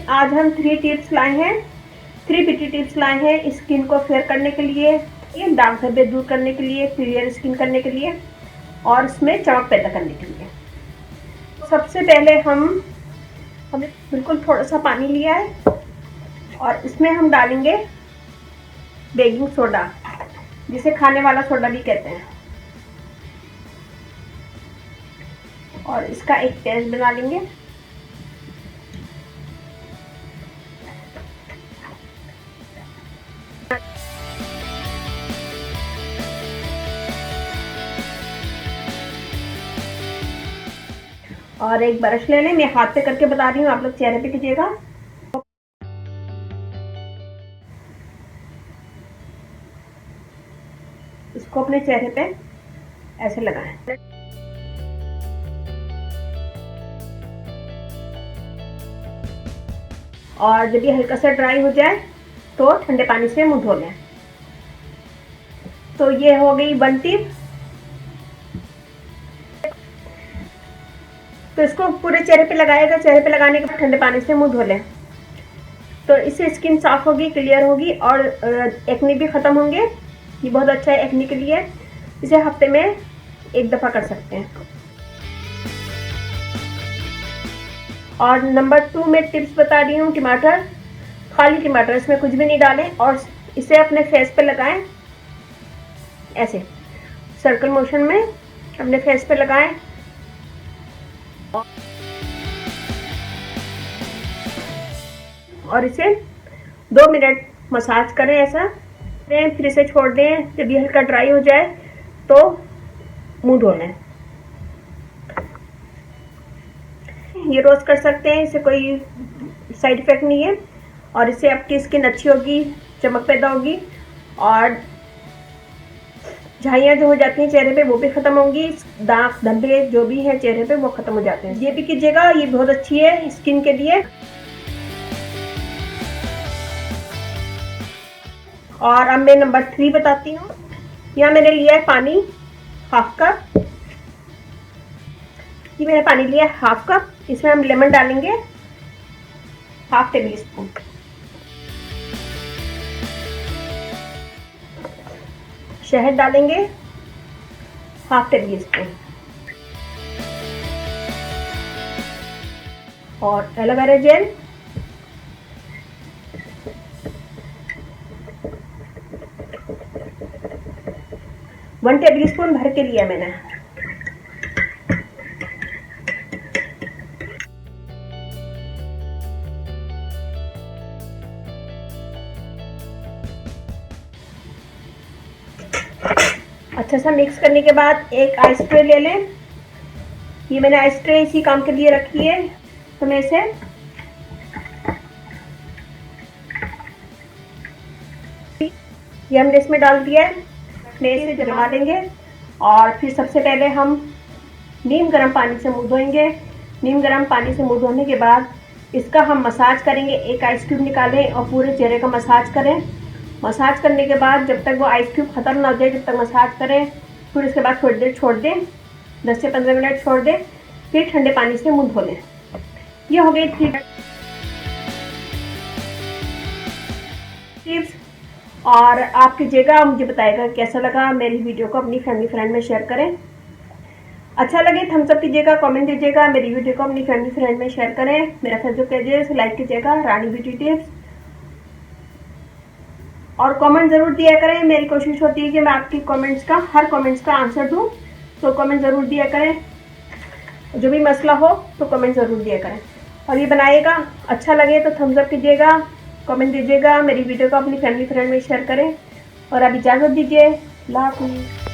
आज हम 3 टिप्स लाए हैं, 3 ब्यूटी टिप्स लाए हैं स्किन को फेयर करने के लिए, ये दाग धब्बे दूर करने के लिए, क्लियर स्किन करने के लिए और इसमें चमक पैदा करने के लिए। सबसे पहले हमने बिल्कुल थोड़ा सा पानी लिया है और इसमें हम डालेंगे बेकिंग सोडा, जिसे खाने वाला सोडा भी कहते हैं, और इसका एक पेस्ट बना लेंगे। और एक ब्रश ले लें, मैं हाथ पे करके बता रही हूँ, आप लोग चेहरे पे कीजिएगा। इसको अपने चेहरे पे ऐसे लगाएं और जब ये हल्का सा ड्राई हो जाए तो ठंडे पानी से मुंह धो लें। तो ये हो गई 1 टिप। तो इसको पूरे चेहरे पे लगाएगा, चेहरे पे लगाने के बाद ठंडे पानी से मुंह धो लें, तो इससे स्किन साफ होगी, क्लियर होगी और एक्ने भी खत्म होंगे। ये बहुत अच्छा है एक्ने के लिए, इसे हफ्ते में 1 दफ़ा कर सकते हैं। और नंबर 2 में टिप्स बता रही हूँ, टमाटर, खाली टमाटर, इसमें कुछ भी नहीं डालें और इसे अपने फेस पे लगाएं, ऐसे सर्कल मोशन में अपने फेस पे लगाएं और इसे 2 मिनट मसाज करें, ऐसा फिर इसे छोड़ दें। जब ये हल्का ड्राई हो जाए तो मुंह धो लें। ये रोज कर सकते हैं, इससे कोई साइड इफेक्ट नहीं है और इससे आपकी स्किन अच्छी होगी, चमक पैदा होगी और झाइयाँ जो हो जाती हैं चेहरे पे वो भी खत्म होंगी, दाग धब्बे जो भी हैं चेहरे पे वो खत्म हो जाते हैं। ये भी कीजिएगा, ये बहुत अच्छी है स्किन के लिए। और अब मैं नंबर 3 बताती हूँ। यहाँ मैंने लिया है पानी, 1/2 कप। ये मैंने पानी लिया है 1/2 कप। इसमें हम लेमन डालेंगे 1/2 टेबल स्पून, शहद डालेंगे 1/2 टेबल स्पून और aloe vera gel one table spoon भर के लिया मैंने। अच्छा सा मिक्स करने के बाद एक आइस ट्रे ले लें। ये मैंने आइस ट्रे इसी काम के लिए रखी है, तो मैं इसे ये हमने इसमें डाल दिया है, मैं इसे जमा देंगे और फिर सबसे पहले हम नीम गर्म पानी से मुंह धोएंगे। नीम गर्म पानी से मुंह धोने के बाद इसका हम मसाज करेंगे। एक आइस क्यूब निकालें और पूरे चेहरे का मसाज करें। मसाज करने के बाद जब तक वो आइस क्यूब ख़त्म ना हो जाए, जब तक मसाज करें, फिर उसके बाद थोड़ी देर छोड़ दें, 10 से 15 मिनट छोड़ दें, फिर ठंडे पानी से मुंह धो लें। ये हो गई 3 टिप्स। और आप कीजिएगा, मुझे बताइएगा कैसा लगा। मेरी वीडियो को अपनी फैमिली फ्रेंड में शेयर करें। अच्छा लगे थम्स अप कीजिएगा, कमेंट दीजिएगा। मेरी वीडियो को अपनी फैमिली फ्रेंड में शेयर करें। मेरा फेसबुक पेज है, उसे लाइक कीजिएगा, रानी ब्यूटी टिप्स, और कमेंट ज़रूर दिया करें। मेरी कोशिश होती है कि मैं आपकी कमेंट्स का, हर कमेंट्स का आंसर दूं, तो कमेंट ज़रूर दिया करें। जो भी मसला हो तो कमेंट ज़रूर दिया करें। और ये बनाइएगा, अच्छा लगे तो थम्स अप कीजिएगा, कमेंट दीजिएगा, मेरी वीडियो को अपनी फैमिली फ्रेंड में शेयर करें। और अब इजाज़त दीजिए, अल्लाह हाफ़िज़।